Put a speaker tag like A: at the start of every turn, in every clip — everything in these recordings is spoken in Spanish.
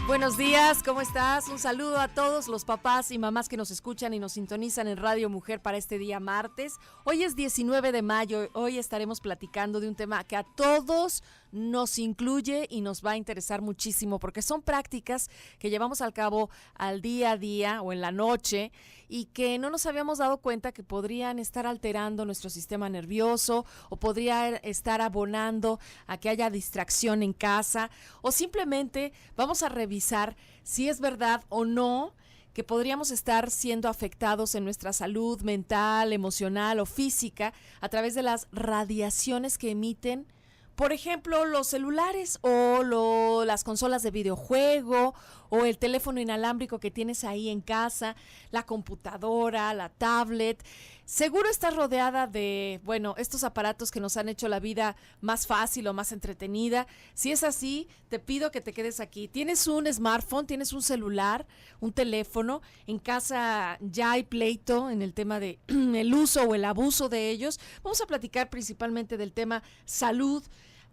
A: Buenos días, ¿cómo estás? Un saludo a todos los papás y mamás que nos escuchan y nos sintonizan en Radio Mujer para este día martes. Hoy es 19 de mayo, hoy estaremos platicando de un tema que a todos nos incluye y nos va a interesar muchísimo porque son prácticas que llevamos al cabo al día a día o en la noche y que no nos habíamos dado cuenta que podrían estar alterando nuestro sistema nervioso o podría estar abonando a que haya distracción en casa o simplemente vamos a revisar si es verdad o no que podríamos estar siendo afectados en nuestra salud mental, emocional o física a través de las radiaciones que emiten, por ejemplo, los celulares o las consolas de videojuego o el teléfono inalámbrico que tienes ahí en casa, la computadora, la tablet. Seguro estás rodeada de, estos aparatos que nos han hecho la vida más fácil o más entretenida. Si es así, te pido que te quedes aquí. Tienes un smartphone, tienes un celular, un teléfono. En casa ya hay pleito en el tema de el uso o el abuso de ellos. Vamos a platicar principalmente del tema salud.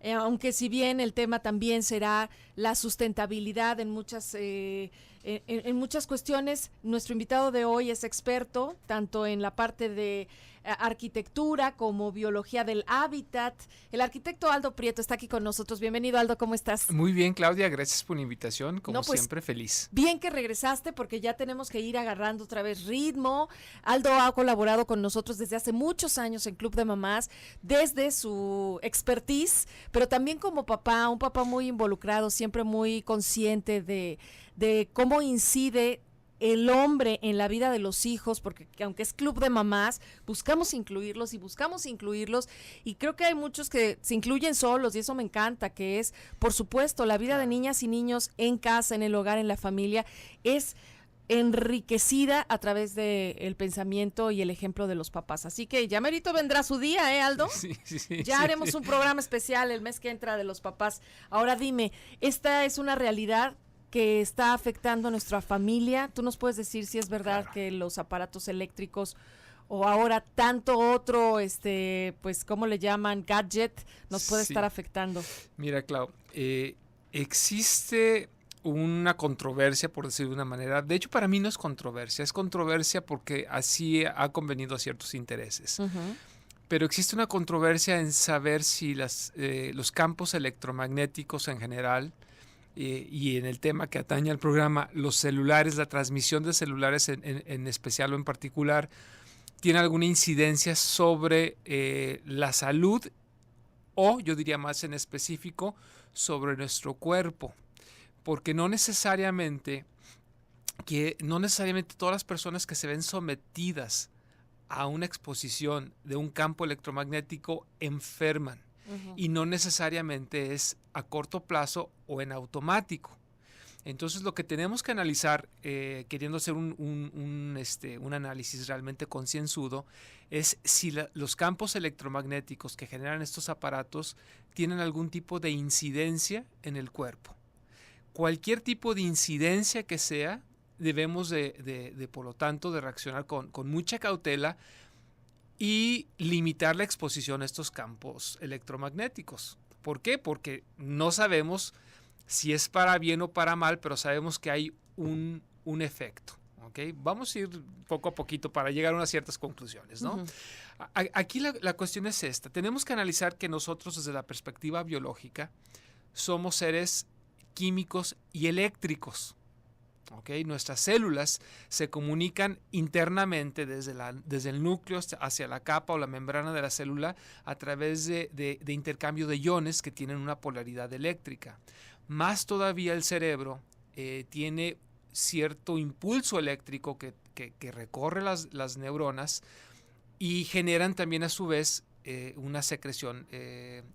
A: Aunque si bien el tema también será la sustentabilidad en muchas cuestiones, nuestro invitado de hoy es experto tanto en la parte de arquitectura como biología del hábitat. El arquitecto Aldo Prieto está aquí con nosotros. Bienvenido, Aldo, ¿cómo estás?
B: Muy bien, Claudia, gracias por la invitación, como siempre feliz.
A: Bien que regresaste porque ya tenemos que ir agarrando otra vez ritmo. Aldo ha colaborado con nosotros desde hace muchos años en Club de Mamás, desde su expertise, pero también como papá, un papá muy involucrado, siempre muy consciente de cómo incide el hombre en la vida de los hijos, porque aunque es Club de Mamás, buscamos incluirlos y creo que hay muchos que se incluyen solos y eso me encanta, que es, por supuesto, la vida de niñas y niños en casa, en el hogar, en la familia, es enriquecida a través del pensamiento y el ejemplo de los papás. Así que ya merito vendrá su día, Aldo?
B: Sí.
A: Ya haremos un programa especial el mes que entra de los papás. Ahora dime, ¿esta es una realidad que está afectando a nuestra familia? ¿Tú nos puedes decir si es verdad que los aparatos eléctricos o ahora tanto otro, ¿cómo le llaman? Gadget, nos puede estar afectando?
B: Mira, Clau, existe una controversia, por decirlo de una manera. De hecho, para mí no es controversia porque así ha convenido a ciertos intereses. Uh-huh. Pero existe una controversia en saber si los campos electromagnéticos en general y en el tema que atañe al programa, los celulares, la transmisión de celulares en especial o en particular, tiene alguna incidencia sobre la salud o, yo diría más en específico, sobre nuestro cuerpo. Porque no necesariamente todas las personas que se ven sometidas a una exposición de un campo electromagnético enferman. Uh-huh. Y no necesariamente es a corto plazo o en automático. Entonces lo que tenemos que analizar, queriendo hacer un análisis realmente concienzudo, es si los campos electromagnéticos que generan estos aparatos tienen algún tipo de incidencia en el cuerpo. Cualquier tipo de incidencia que sea, debemos por lo tanto, de reaccionar con mucha cautela y limitar la exposición a estos campos electromagnéticos. ¿Por qué? Porque no sabemos si es para bien o para mal, pero sabemos que hay un efecto. ¿Okay? Vamos a ir poco a poquito para llegar a unas ciertas conclusiones, ¿no? Uh-huh. Aquí la cuestión es esta. Tenemos que analizar que nosotros, desde la perspectiva biológica, somos seres químicos y eléctricos. Okay, nuestras células se comunican internamente desde el núcleo hacia la capa o la membrana de la célula a través de intercambio de iones que tienen una polaridad eléctrica. Más todavía el cerebro tiene cierto impulso eléctrico que recorre las neuronas y generan también a su vez una secreción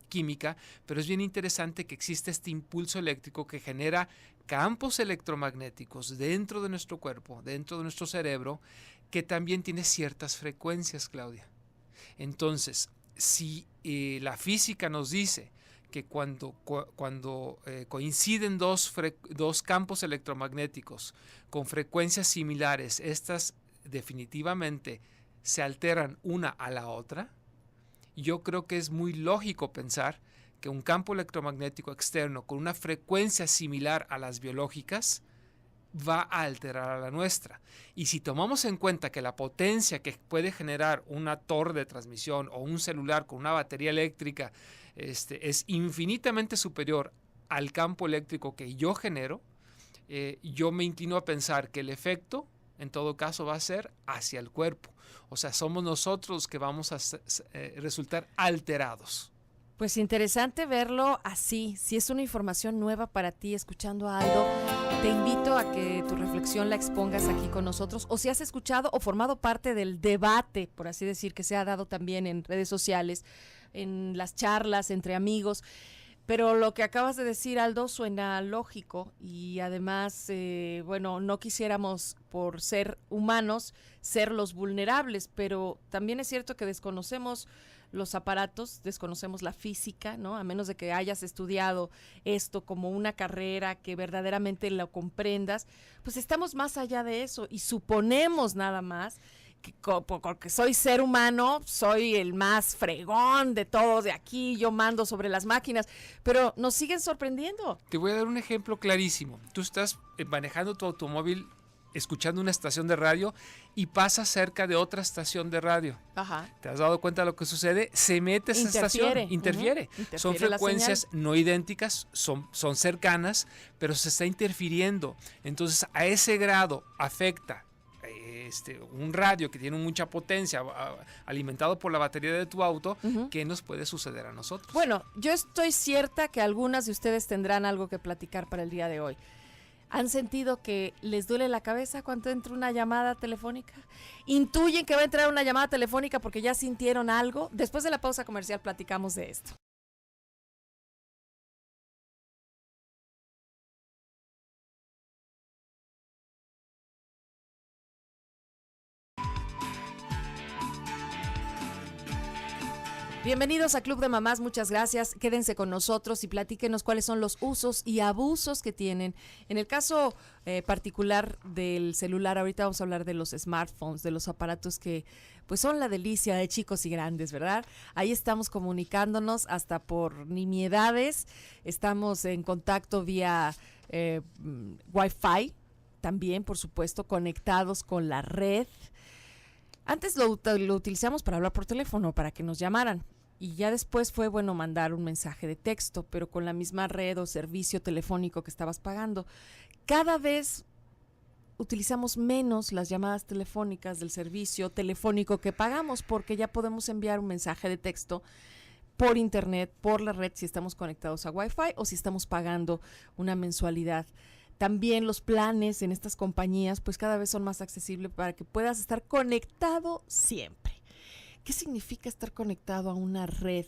B: química, pero es bien interesante que existe este impulso eléctrico que genera campos electromagnéticos dentro de nuestro cuerpo, dentro de nuestro cerebro, que también tiene ciertas frecuencias, Claudia. Entonces, si la física nos dice que cuando coinciden dos campos electromagnéticos con frecuencias similares, estas definitivamente se alteran una a la otra, yo creo que es muy lógico pensar que un campo electromagnético externo con una frecuencia similar a las biológicas va a alterar a la nuestra. Y si tomamos en cuenta que la potencia que puede generar una torre de transmisión o un celular con una batería eléctrica es infinitamente superior al campo eléctrico que yo genero, yo me inclino a pensar que el efecto, en todo caso, va a ser hacia el cuerpo. O sea, somos nosotros los que vamos a resultar alterados.
A: Pues interesante verlo así. Si es una información nueva para ti, escuchando a Aldo, te invito a que tu reflexión la expongas aquí con nosotros, o si has escuchado o formado parte del debate, por así decir, que se ha dado también en redes sociales, en las charlas entre amigos. Pero lo que acabas de decir, Aldo, suena lógico, y además, bueno, no quisiéramos, por ser humanos, ser los vulnerables, pero también es cierto que desconocemos los aparatos, desconocemos la física, ¿no? A menos de que hayas estudiado esto como una carrera, que verdaderamente lo comprendas, pues estamos más allá de eso y suponemos nada más que porque soy ser humano, soy el más fregón de todos de aquí, yo mando sobre las máquinas, pero nos siguen sorprendiendo.
B: Te voy a dar un ejemplo clarísimo. Tú estás manejando tu automóvil, escuchando una estación de radio y pasas cerca de otra estación de radio.
A: Ajá.
B: ¿Te has dado cuenta de lo que sucede? Se mete esa estación, interfiere.
A: Interfiere
B: son frecuencias no idénticas, son cercanas, pero se está interfiriendo. Entonces, a ese grado afecta un radio que tiene mucha potencia, alimentado por la batería de tu auto, ¿qué nos puede suceder a nosotros?
A: Bueno, yo estoy cierta que algunas de ustedes tendrán algo que platicar para el día de hoy. ¿Han sentido que les duele la cabeza cuando entra una llamada telefónica? ¿Intuyen que va a entrar una llamada telefónica porque ya sintieron algo? Después de la pausa comercial platicamos de esto. Bienvenidos a Club de Mamás, muchas gracias. Quédense con nosotros y platíquenos cuáles son los usos y abusos que tienen. En el caso particular del celular, ahorita vamos a hablar de los smartphones, de los aparatos que pues son la delicia de chicos y grandes, ¿verdad? Ahí estamos comunicándonos hasta por nimiedades, estamos en contacto vía Wi-Fi, también por supuesto conectados con la red. Antes lo utilizamos para hablar por teléfono, para que nos llamaran. Y ya después fue bueno mandar un mensaje de texto, pero con la misma red o servicio telefónico que estabas pagando. Cada vez utilizamos menos las llamadas telefónicas del servicio telefónico que pagamos, porque ya podemos enviar un mensaje de texto por internet, por la red, si estamos conectados a Wi-Fi o si estamos pagando una mensualidad. También los planes en estas compañías pues cada vez son más accesibles para que puedas estar conectado siempre. ¿Qué significa estar conectado a una red?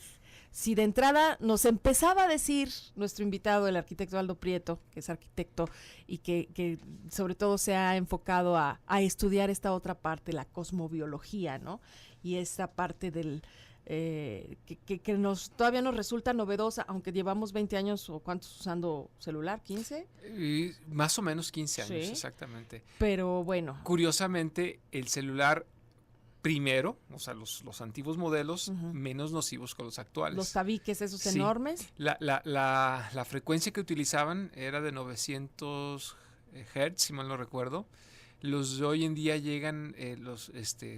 A: Si de entrada nos empezaba a decir nuestro invitado, el arquitecto Aldo Prieto, que es arquitecto y que sobre todo se ha enfocado a estudiar esta otra parte, la cosmobiología, ¿no? Y esta parte del que todavía nos resulta novedosa, aunque llevamos 20 años o cuántos usando celular, ¿15?
B: Más o menos 15 años,
A: sí,
B: exactamente.
A: Pero bueno.
B: Curiosamente, el celular primero, o sea, los antiguos modelos, menos nocivos que los actuales.
A: Los tabiques esos
B: sí,
A: enormes.
B: La frecuencia que utilizaban era de 900 Hz, si mal no recuerdo. Los de hoy en día llegan,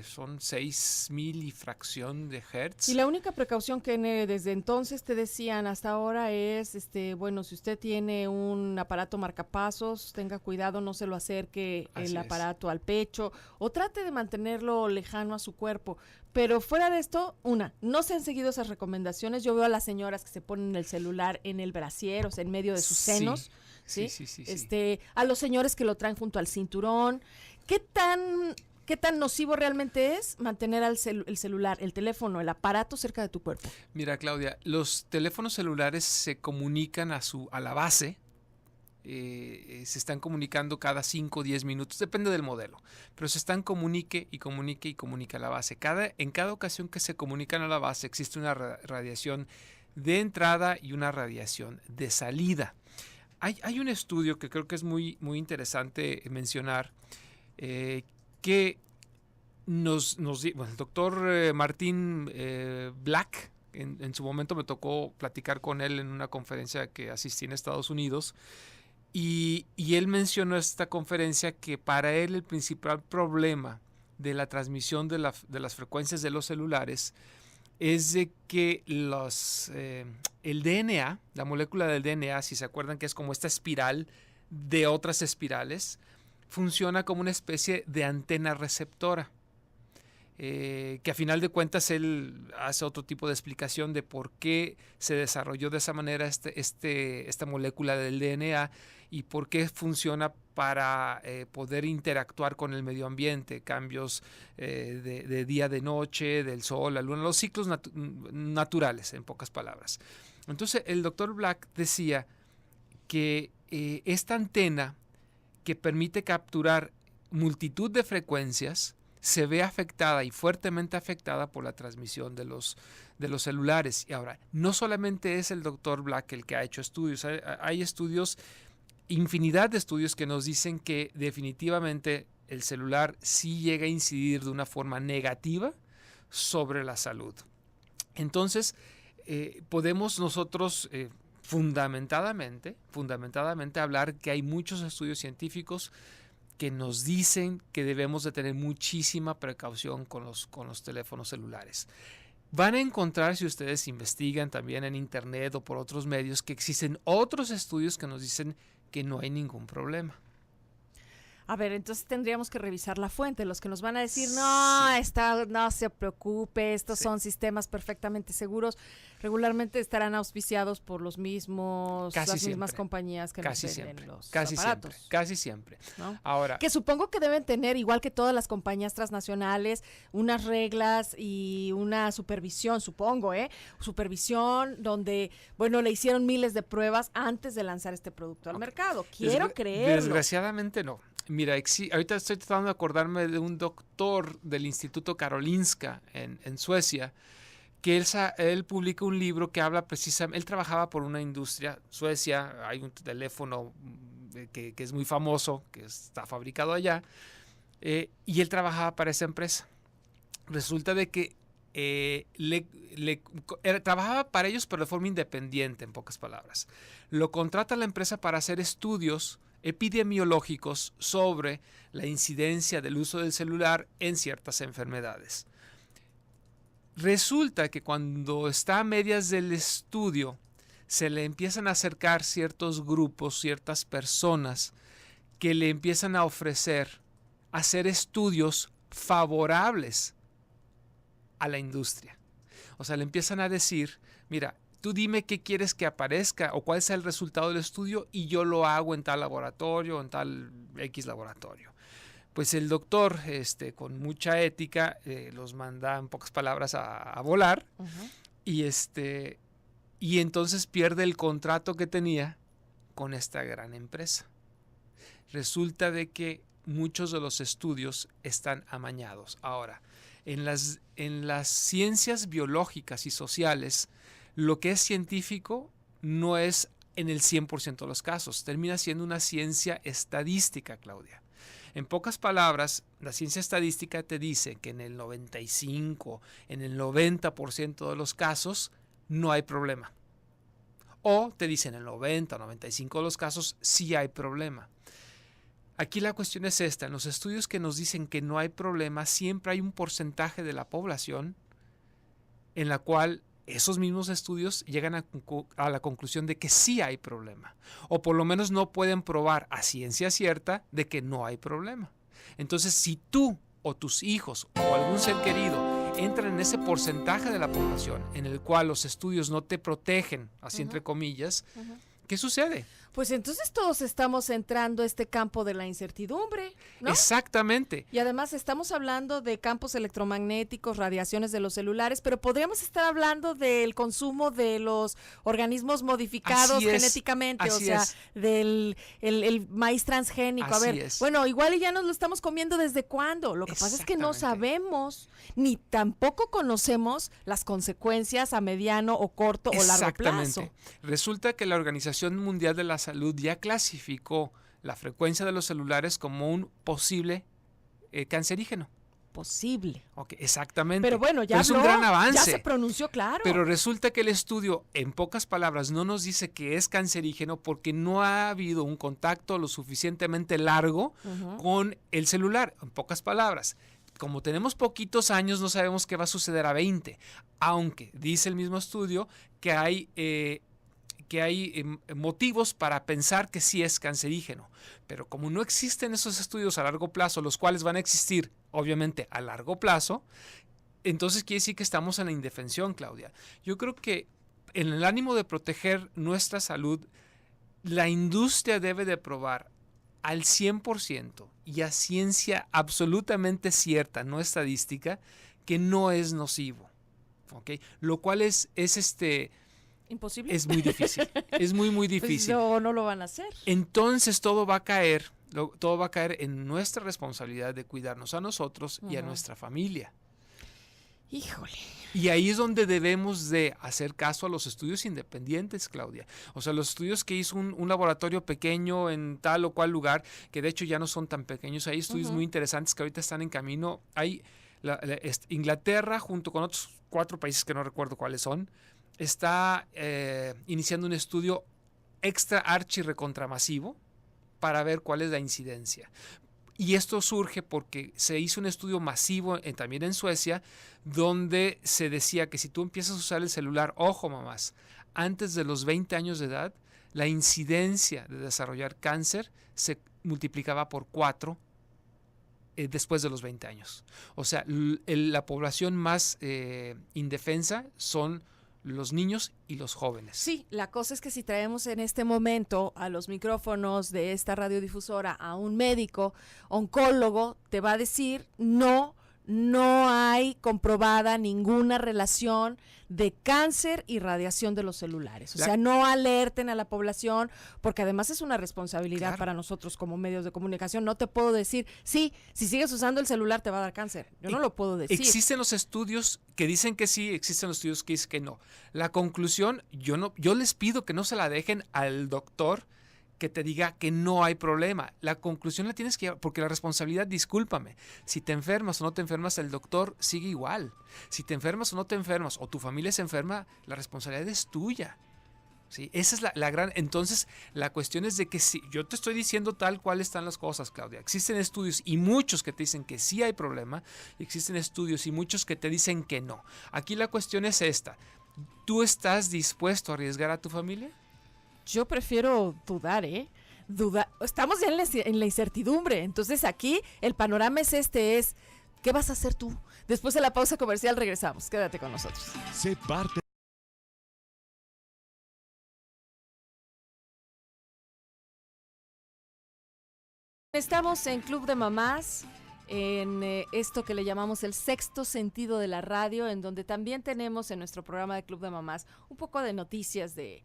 B: son 6,000 y fracción de Hertz.
A: Y la única precaución que desde entonces te decían hasta ahora es, bueno, si usted tiene un aparato marcapasos, tenga cuidado, no se lo acerque el aparato al pecho o trate de mantenerlo lejano a su cuerpo. Pero fuera de esto, no se han seguido esas recomendaciones. Yo veo a las señoras que se ponen el celular en el brasier, o sea, en medio de sus senos. Sí. A los señores que lo traen junto al cinturón. ¿Qué tan nocivo realmente es mantener el celular, el teléfono, el aparato cerca de tu cuerpo?
B: Mira, Claudia, los teléfonos celulares se comunican a la base. Se están comunicando cada 5 o 10 minutos, depende del modelo, pero se están comunique a la base. En cada ocasión que se comunican a la base existe una radiación de entrada y una radiación de salida. Hay un estudio que creo que es muy, muy interesante mencionar, que el doctor Martín Black, En su momento me tocó platicar con él en una conferencia que asistí en Estados Unidos y él mencionó en esta conferencia que para él el principal problema de la transmisión de las frecuencias de los celulares es de que el DNA, la molécula del DNA, si se acuerdan que es como esta espiral de otras espirales, funciona como una especie de antena receptora. Que a final de cuentas él hace otro tipo de explicación de por qué se desarrolló de esa manera esta molécula del DNA y por qué funciona para poder interactuar con el medio ambiente, cambios de día, de noche, del sol, la luna, los ciclos naturales, en pocas palabras. Entonces el doctor Black decía que esta antena que permite capturar multitud de frecuencias se ve afectada y fuertemente afectada por la transmisión de los celulares. Y ahora, no solamente es el doctor Black el que ha hecho estudios, hay estudios, infinidad de estudios que nos dicen que definitivamente el celular sí llega a incidir de una forma negativa sobre la salud. Entonces, podemos nosotros fundamentadamente hablar que hay muchos estudios científicos que nos dicen que debemos de tener muchísima precaución con los teléfonos celulares. Van a encontrar, si ustedes investigan también en internet o por otros medios, que existen otros estudios que nos dicen que no hay ningún problema.
A: A ver, entonces tendríamos que revisar la fuente. Los que nos van a decir, no, no se preocupe, estos son sistemas perfectamente seguros, regularmente estarán auspiciados por las mismas compañías que nos venden los aparatos.
B: Casi siempre.
A: ¿No?
B: Ahora,
A: que supongo que deben tener, igual que todas las compañías transnacionales, unas reglas y una supervisión, supongo, supervisión donde, bueno, le hicieron miles de pruebas antes de lanzar este producto al mercado. Quiero creerlo.
B: Desgraciadamente no. Mira, ahorita estoy tratando de acordarme de un doctor del Instituto Karolinska en Suecia, que él publica un libro que habla precisamente, él trabajaba por una industria, Suecia, hay un teléfono que es muy famoso, que está fabricado allá, y él trabajaba para esa empresa. Resulta de que trabajaba para ellos, pero de forma independiente, en pocas palabras. Lo contrata la empresa para hacer estudios epidemiológicos sobre la incidencia del uso del celular en ciertas enfermedades. Resulta que cuando está a medias del estudio, se le empiezan a acercar ciertos grupos, ciertas personas que le empiezan a ofrecer hacer estudios favorables a la industria. O sea, le empiezan a decir, mira, tú dime qué quieres que aparezca o cuál es el resultado del estudio y yo lo hago en tal laboratorio, en tal X laboratorio. Pues el doctor, con mucha ética, los manda en pocas palabras a volar. Uh-huh. Y entonces pierde el contrato que tenía con esta gran empresa. Resulta de que muchos de los estudios están amañados. Ahora, en las ciencias biológicas y sociales, lo que es científico no es en el 100% de los casos. Termina siendo una ciencia estadística, Claudia. En pocas palabras, la ciencia estadística te dice que en el 95, en el 90% de los casos no hay problema. O te dice en el 90 o 95 de los casos sí hay problema. Aquí la cuestión es esta. En los estudios que nos dicen que no hay problema, siempre hay un porcentaje de la población en la cual esos mismos estudios llegan a la conclusión de que sí hay problema, o por lo menos no pueden probar a ciencia cierta de que no hay problema. Entonces, si tú o tus hijos o algún ser querido entran en ese porcentaje de la población en el cual los estudios no te protegen, así entre comillas, ¿qué sucede?
A: Pues entonces todos estamos entrando a este campo de la incertidumbre, ¿no?
B: Exactamente.
A: Y además estamos hablando de campos electromagnéticos, radiaciones de los celulares, pero podríamos estar hablando del consumo de los organismos modificados genéticamente, o sea, del el maíz transgénico.
B: Así
A: a ver, bueno, igual ya nos lo estamos comiendo desde cuándo. Lo que pasa es que no sabemos, ni tampoco conocemos las consecuencias a mediano o corto o largo plazo.
B: Resulta que la Organización Mundial de la Salud ya clasificó la frecuencia de los celulares como un posible cancerígeno.
A: posible.
B: Okay, exactamente.
A: Pero bueno, ya
B: es un gran avance.
A: Ya se pronunció, claro.
B: Pero resulta que el estudio, en pocas palabras, no nos dice que es cancerígeno porque no ha habido un contacto lo suficientemente largo con el celular, en pocas palabras. Como tenemos poquitos años, no sabemos qué va a suceder a 20, aunque dice el mismo estudio que hay motivos para pensar que sí es cancerígeno. Pero como no existen esos estudios a largo plazo, los cuales van a existir, obviamente, a largo plazo, entonces quiere decir que estamos en la indefensión, Claudia. Yo creo que en el ánimo de proteger nuestra salud, la industria debe de probar al 100% y a ciencia absolutamente cierta, no estadística, que no es nocivo. ¿Okay? Lo cual es
A: imposible.
B: Es muy difícil. Es muy, muy difícil.
A: Pues no lo van a hacer.
B: Entonces todo va a caer en nuestra responsabilidad de cuidarnos a nosotros y a nuestra familia.
A: Híjole.
B: Y ahí es donde debemos de hacer caso a los estudios independientes, Claudia. O sea, los estudios que hizo un laboratorio pequeño en tal o cual lugar, que de hecho ya no son tan pequeños. Hay estudios muy interesantes que ahorita están en camino. Hay Inglaterra, junto con otros 4 países que no recuerdo cuáles son, está iniciando un estudio extra archi recontramasivo para ver cuál es la incidencia. Y esto surge porque se hizo un estudio masivo también en Suecia, donde se decía que si tú empiezas a usar el celular, ojo mamás, antes de los 20 años de edad, la incidencia de desarrollar cáncer se multiplicaba por 4 después de los 20 años. O sea, la población más indefensa son los niños y los jóvenes.
A: Sí, la cosa es que si traemos en este momento a los micrófonos de esta radiodifusora a un médico, oncólogo, te va a decir no hay comprobada ninguna relación de cáncer y radiación de los celulares. O sea, no alerten a la población, porque además es una responsabilidad para nosotros como medios de comunicación. No te puedo decir, sí, si sigues usando el celular te va a dar cáncer. Yo no lo puedo decir.
B: Existen los estudios que dicen que sí, existen los estudios que dicen que no. La conclusión, yo les pido que no se la dejen al doctor que te diga que no hay problema. La conclusión la tienes que llevar, porque la responsabilidad, discúlpame, si te enfermas o no te enfermas, el doctor sigue igual. Si te enfermas o no te enfermas, o tu familia se enferma, la responsabilidad es tuya. ¿Sí? Esa es la gran... Entonces, la cuestión es de que si yo te estoy diciendo tal cual están las cosas, Claudia. Existen estudios y muchos que te dicen que sí hay problema, y existen estudios y muchos que te dicen que no. Aquí la cuestión es esta. ¿Tú estás dispuesto a arriesgar a tu familia?
A: Yo prefiero dudar, estamos ya en la incertidumbre, entonces aquí el panorama es ¿qué vas a hacer tú? Después de la pausa comercial regresamos, quédate con nosotros.
C: Sé parte.
A: Estamos en Club de Mamás, en esto que le llamamos el sexto sentido de la radio, en donde también tenemos en nuestro programa de Club de Mamás un poco de noticias de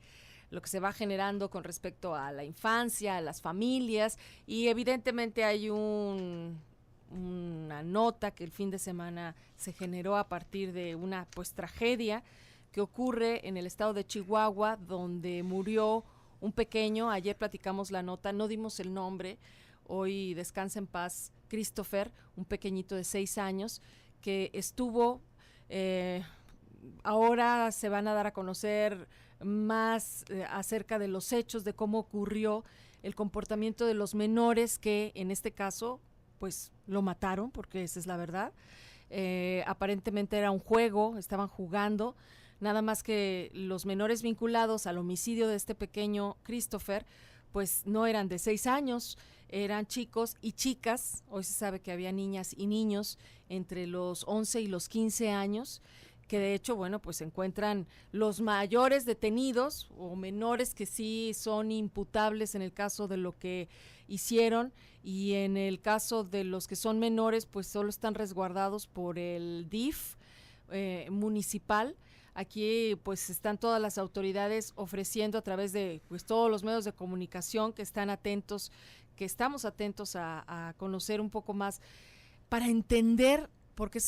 A: lo que se va generando con respecto a la infancia, a las familias, y evidentemente hay una nota que el fin de semana se generó a partir de una tragedia que ocurre en el estado de Chihuahua, donde murió un pequeño. Ayer platicamos la nota, no dimos el nombre, hoy descansa en paz Christopher, un pequeñito de 6 años que estuvo, ahora se van a dar a conocer más acerca de los hechos, de cómo ocurrió el comportamiento de los menores que en este caso pues lo mataron, porque esa es la verdad. Aparentemente era un juego, estaban jugando, nada más que los menores vinculados al homicidio de este pequeño Christopher pues no eran de 6 años, eran chicos y chicas. Hoy se sabe que había niñas y niños entre los 11 y los 15 años, que de hecho, pues se encuentran los mayores detenidos o menores que sí son imputables en el caso de lo que hicieron, y en el caso de los que son menores, pues solo están resguardados por el DIF municipal. Aquí pues están todas las autoridades ofreciendo a través de todos los medios de comunicación que están atentos, que estamos atentos a conocer un poco más para entender, porque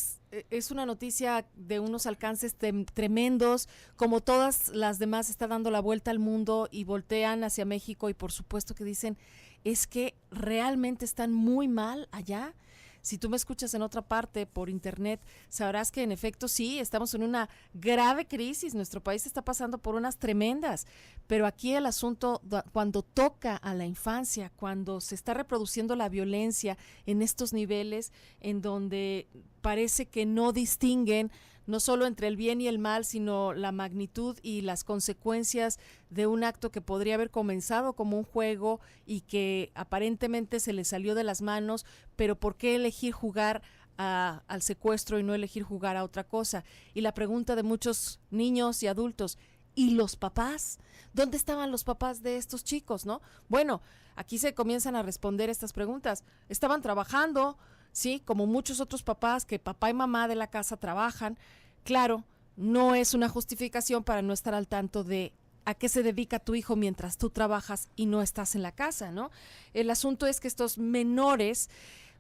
A: es una noticia de unos alcances tremendos, como todas las demás está dando la vuelta al mundo y voltean hacia México, y por supuesto que dicen, es que realmente están muy mal allá. si tú me escuchas en otra parte por internet, sabrás que en efecto sí, estamos en una grave crisis, nuestro país está pasando por unas tremendas, pero aquí el asunto cuando toca a la infancia, cuando se está reproduciendo la violencia en estos niveles en donde parece que no distinguen no solo entre el bien y el mal, sino la magnitud y las consecuencias de un acto que podría haber comenzado como un juego y que aparentemente se le salió de las manos, pero ¿por qué elegir jugar al secuestro y no elegir jugar a otra cosa? Y la pregunta de muchos niños y adultos, ¿y los papás? ¿Dónde estaban los papás de estos chicos, no? Bueno, aquí se comienzan a responder estas preguntas. Estaban trabajando, sí, como muchos otros papás, que papá y mamá de la casa trabajan. Claro, no es una justificación para no estar al tanto de a qué se dedica tu hijo mientras tú trabajas y no estás en la casa, ¿no? El asunto es que estos menores,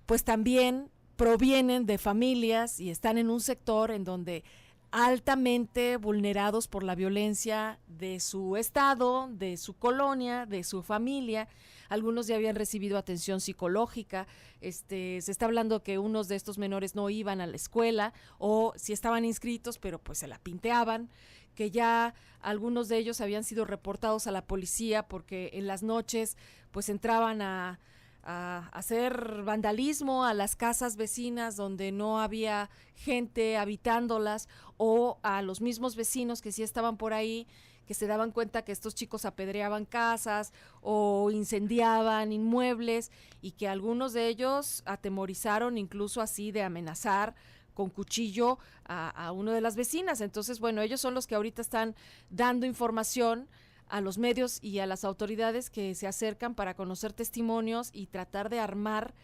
A: pues también provienen de familias y están en un sector en donde altamente vulnerados por la violencia de su estado, de su colonia, de su familia. Algunos ya habían recibido atención psicológica, se está hablando que unos de estos menores no iban a la escuela o si estaban inscritos, pero pues se la pinteaban, que ya algunos de ellos habían sido reportados a la policía porque en las noches pues entraban a hacer vandalismo a las casas vecinas donde no había gente habitándolas o a los mismos vecinos que sí estaban por ahí, que se daban cuenta que estos chicos apedreaban casas o incendiaban inmuebles y que algunos de ellos atemorizaron incluso así de amenazar con cuchillo a uno de las vecinas. Entonces, bueno, ellos son los que ahorita están dando información a los medios y a las autoridades que se acercan para conocer testimonios y tratar de armar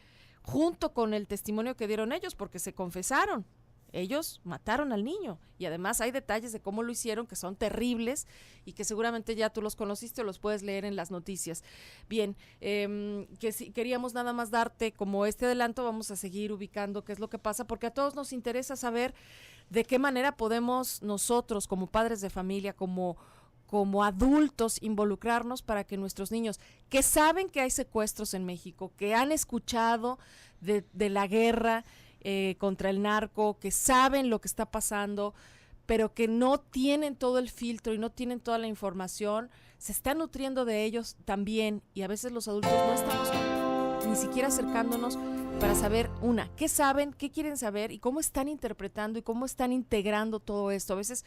A: junto con el testimonio que dieron ellos, porque se confesaron. Ellos mataron al niño y además hay detalles de cómo lo hicieron que son terribles y que seguramente ya tú los conociste o los puedes leer en las noticias. Bien, que si queríamos nada más darte como este adelanto, vamos a seguir ubicando qué es lo que pasa, porque a todos nos interesa saber de qué manera podemos nosotros como padres de familia, como adultos involucrarnos para que nuestros niños que saben que hay secuestros en México, que han escuchado de la guerra contra el narco, que saben lo que está pasando, pero que no tienen todo el filtro y no tienen toda la información, se están nutriendo de ellos también y a veces los adultos no estamos ni siquiera acercándonos para saber, qué saben, qué quieren saber y cómo están interpretando y cómo están integrando todo esto. A veces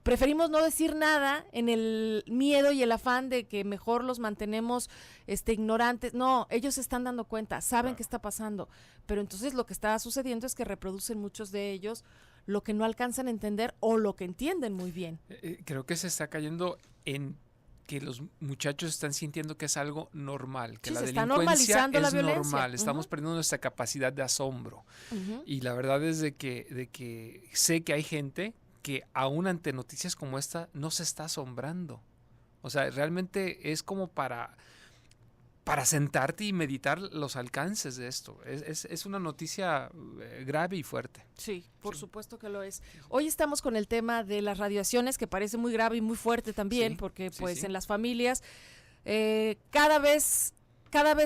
A: preferimos no decir nada en el miedo y el afán de que mejor los mantenemos ignorantes. No, ellos se están dando cuenta, saben qué está pasando, pero entonces lo que está sucediendo es que reproducen muchos de ellos lo que no alcanzan a entender o lo que entienden muy bien.
B: Creo que se está cayendo en que los muchachos están sintiendo que es algo normal, que
A: sí,
B: la
A: se está
B: delincuencia
A: normalizando la
B: es
A: violencia.
B: normal, estamos perdiendo nuestra capacidad de asombro. Y la verdad es de que sé que hay gente que aún ante noticias como esta no se está asombrando. O sea, realmente es como para sentarte y meditar los alcances de esto. Es una noticia grave y fuerte.
A: Sí, por supuesto que lo es. Hoy estamos con el tema de las radiaciones, que parece muy grave y muy fuerte también, porque pues en las familias cada vez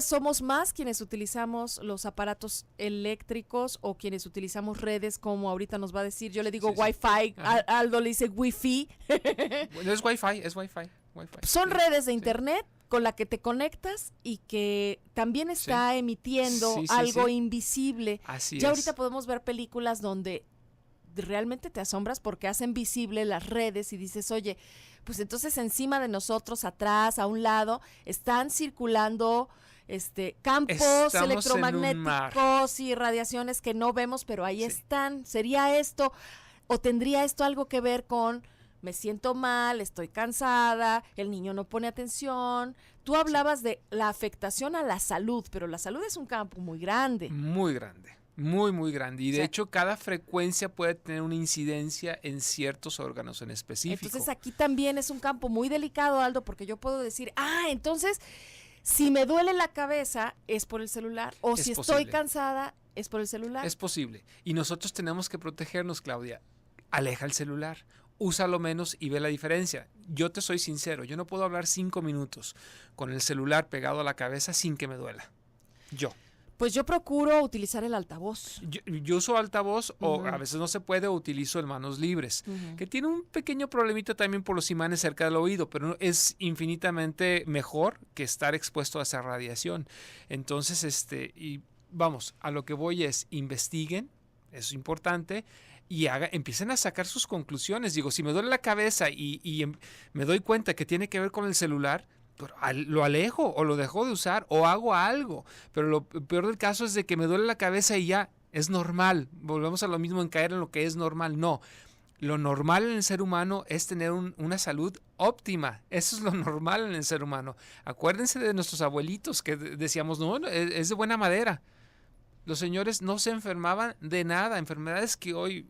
A: somos más quienes utilizamos los aparatos eléctricos o quienes utilizamos redes, como ahorita nos va a decir. Yo le digo Wi-Fi, Aldo le dice Wi-Fi.
B: Bueno, es Wi-Fi.
A: Son redes de internet con la que te conectas y que también está emitiendo algo invisible.
B: Así
A: ya ahorita podemos ver películas donde realmente te asombras porque hacen visible las redes y dices, oye, pues entonces encima de nosotros, atrás, a un lado, están circulando campos electromagnéticos y radiaciones que no vemos, pero ahí están. ¿Sería esto o tendría esto algo que ver con me siento mal, estoy cansada, el niño no pone atención? Tú hablabas de la afectación a la salud, pero la salud es un campo muy grande.
B: Muy grande. Muy, muy grande. Y de hecho, cada frecuencia puede tener una incidencia en ciertos órganos en específico.
A: Entonces, aquí también es un campo muy delicado, Aldo, porque yo puedo decir, entonces, si me duele la cabeza, es por el celular. O si estoy cansada, es por el celular.
B: Es posible. Y nosotros tenemos que protegernos, Claudia. Aleja el celular. Úsalo menos y ve la diferencia. Yo te soy sincero, yo no puedo hablar 5 minutos con el celular pegado a la cabeza sin que me duela. Yo.
A: Pues yo procuro utilizar el altavoz.
B: Yo uso altavoz o a veces no se puede, o utilizo en manos libres, que tiene un pequeño problemita también por los imanes cerca del oído, pero es infinitamente mejor que estar expuesto a esa radiación. Entonces, y vamos, a lo que voy es, investiguen, eso es importante, y empiecen a sacar sus conclusiones. Digo, si me duele la cabeza y me doy cuenta que tiene que ver con el celular, lo alejo o lo dejo de usar o hago algo, pero lo peor del caso es de que me duele la cabeza y ya es normal. Volvemos a lo mismo, en caer en lo que es normal. No, lo normal en el ser humano es tener una salud óptima. Eso es lo normal en el ser humano. Acuérdense de nuestros abuelitos que decíamos, no, es de buena madera. Los señores no se enfermaban de nada. Enfermedades que hoy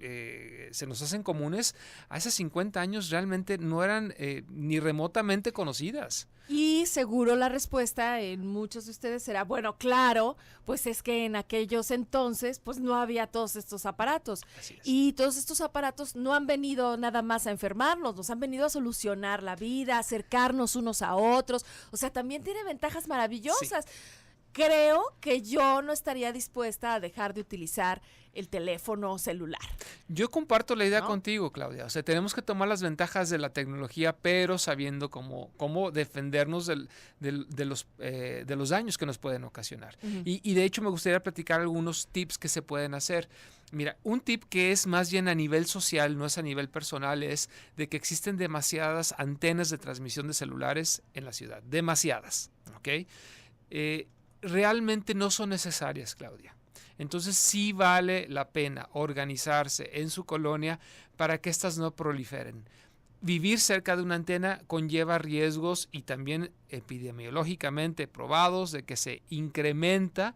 B: se nos hacen comunes, hace 50 años realmente no eran ni remotamente conocidas.
A: Y seguro la respuesta en muchos de ustedes será, bueno, claro, pues es que en aquellos entonces pues no había todos estos aparatos.
B: Así es.
A: Y todos estos aparatos no han venido nada más a enfermarnos, nos han venido a solucionar la vida, a acercarnos unos a otros. O sea, también tiene ventajas maravillosas. Sí. Creo que yo no estaría dispuesta a dejar de utilizar el teléfono celular.
B: Yo comparto la idea contigo, Claudia. O sea, tenemos que tomar las ventajas de la tecnología, pero sabiendo cómo defendernos de los daños que nos pueden ocasionar. Y de hecho me gustaría platicar algunos tips que se pueden hacer. Mira, un tip que es más bien a nivel social, no es a nivel personal, es de que existen demasiadas antenas de transmisión de celulares en la ciudad. Demasiadas, ¿ok? Realmente no son necesarias, Claudia. Entonces sí vale la pena organizarse en su colonia para que éstas no proliferen. Vivir cerca de una antena conlleva riesgos y también epidemiológicamente probados de que se incrementa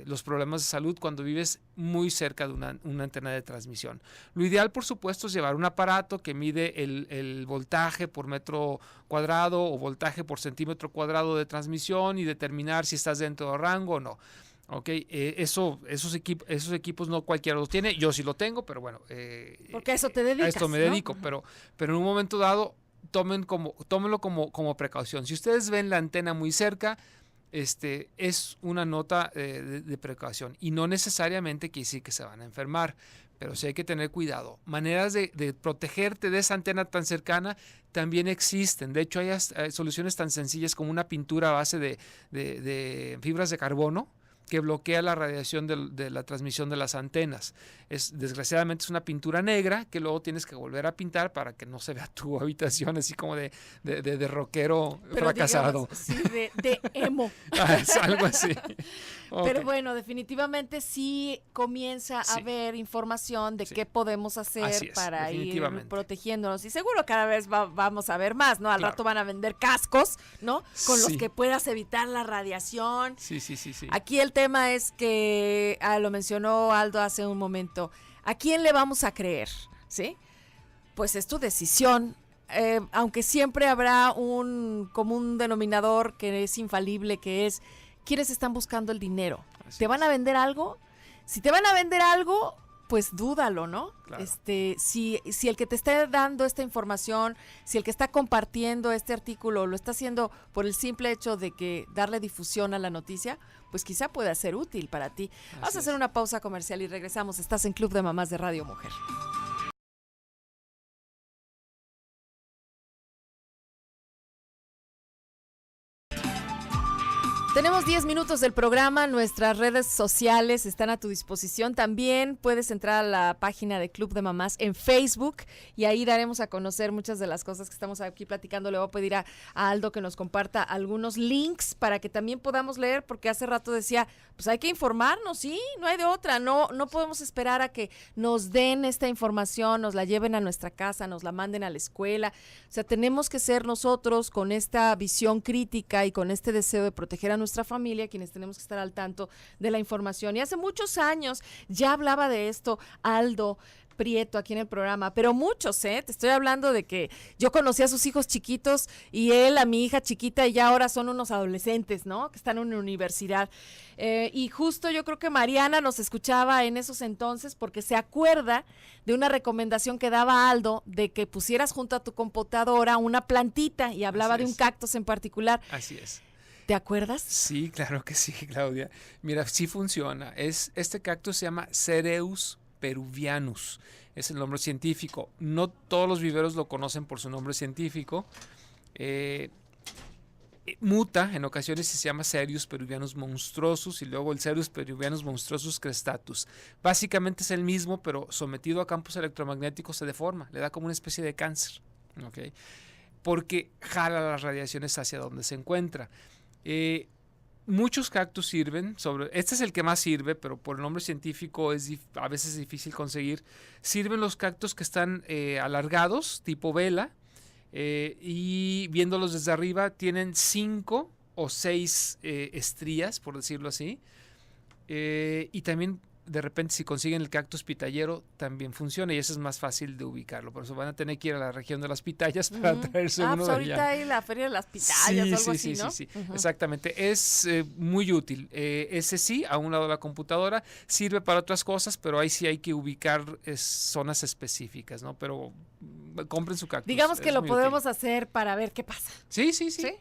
B: los problemas de salud cuando vives muy cerca de una antena de transmisión. Lo ideal, por supuesto, es llevar un aparato que mide el voltaje por metro cuadrado o voltaje por centímetro cuadrado de transmisión y determinar si estás dentro del rango o no. Okay, esos equipos no cualquiera los tiene, yo sí lo tengo, pero bueno.
A: Porque a eso te dedicas,
B: a esto me dedico, pero en un momento dado, tómenlo como precaución. Si ustedes ven la antena muy cerca, es una nota de precaución y no necesariamente quiere decir que se van a enfermar, pero sí hay que tener cuidado. Maneras de protegerte de esa antena tan cercana también existen. De hecho, hay soluciones tan sencillas como una pintura a base de fibras de carbono que bloquea la radiación de la transmisión de las antenas. Desgraciadamente es una pintura negra que luego tienes que volver a pintar para que no se vea tu habitación así como de rockero. Pero fracasado.
A: Digamos, sí, de emo.
B: Es algo así. Okay.
A: Pero bueno, definitivamente sí comienza a haber información de qué podemos hacer para ir protegiéndonos. Y seguro cada vez vamos a ver más, ¿no? Al rato van a vender cascos, ¿no? Con los que puedas evitar la radiación.
B: Sí.
A: Aquí el tema es que, lo mencionó Aldo hace un momento, ¿a quién le vamos a creer? ¿Sí? Pues es tu decisión. Aunque siempre habrá un común denominador que es infalible, que es ¿quiénes están buscando el dinero? ¿Te van a vender algo? Si te van a vender algo, pues dúdalo, ¿no? Claro. Si el que te está dando esta información, si el que está compartiendo este artículo lo está haciendo por el simple hecho de que darle difusión a la noticia, pues quizá pueda ser útil para ti. Vamos a hacer una pausa comercial y regresamos. Estás en Club de Mamás de Radio Mujer. Tenemos 10 minutos del programa, nuestras redes sociales están a tu disposición. También puedes entrar a la página de Club de Mamás en Facebook y ahí daremos a conocer muchas de las cosas que estamos aquí platicando. Le voy a pedir a Aldo que nos comparta algunos links para que también podamos leer, porque hace rato decía, pues hay que informarnos, sí, no hay de otra, no podemos esperar a que nos den esta información, nos la lleven a nuestra casa, nos la manden a la escuela. O sea, tenemos que ser nosotros con esta visión crítica y con este deseo de proteger a nuestra familia, quienes tenemos que estar al tanto de la información. Y hace muchos años ya hablaba de esto Aldo Prieto aquí en el programa, pero muchos, te estoy hablando de que yo conocí a sus hijos chiquitos y él a mi hija chiquita y ya ahora son unos adolescentes, ¿no? Que están en una universidad. Y justo yo creo que Mariana nos escuchaba en esos entonces porque se acuerda de una recomendación que daba Aldo de que pusieras junto a tu computadora una plantita y hablaba de un cactus en particular.
B: Así es.
A: ¿Te acuerdas?
B: Sí, claro que sí, Claudia. Mira, sí funciona. Este cactus se llama Cereus peruvianus. Es el nombre científico. No todos los viveros lo conocen por su nombre científico. Muta en ocasiones y se llama Cereus peruvianus monstruosus y luego el Cereus peruvianus monstruosus crestatus. Básicamente es el mismo, pero sometido a campos electromagnéticos se deforma, le da como una especie de cáncer, ¿okay? Porque jala las radiaciones hacia donde se encuentra. Muchos cactus sirven, este es el que más sirve, pero por el nombre científico a veces difícil conseguir. Sirven los cactus que están alargados, tipo vela, y viéndolos desde arriba tienen 5 o 6 estrías, por decirlo así. Y también de repente si consiguen el cactus pitayero también funciona y eso es más fácil de ubicarlo. Por eso van a tener que ir a la región de las pitayas para traerse uno
A: pues
B: de
A: ahorita
B: allá.
A: hay la feria de las pitayas o algo así, ¿no?
B: Sí, exactamente. Es muy útil. Ese sí, a un lado de la computadora, sirve para otras cosas, pero ahí sí hay que ubicar zonas específicas, ¿no? Pero compren su cactus.
A: Digamos que lo podemos hacer para ver qué pasa.
B: Sí.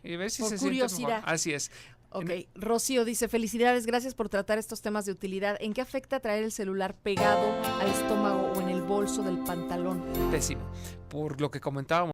B: Y ver si
A: por
B: se
A: curiosidad.
B: Así es.
A: Ok, Rocío dice, felicidades, gracias por tratar estos temas de utilidad. ¿En qué afecta traer el celular pegado al estómago o en el bolso del pantalón?
B: Pésimo. Por lo que comentábamos.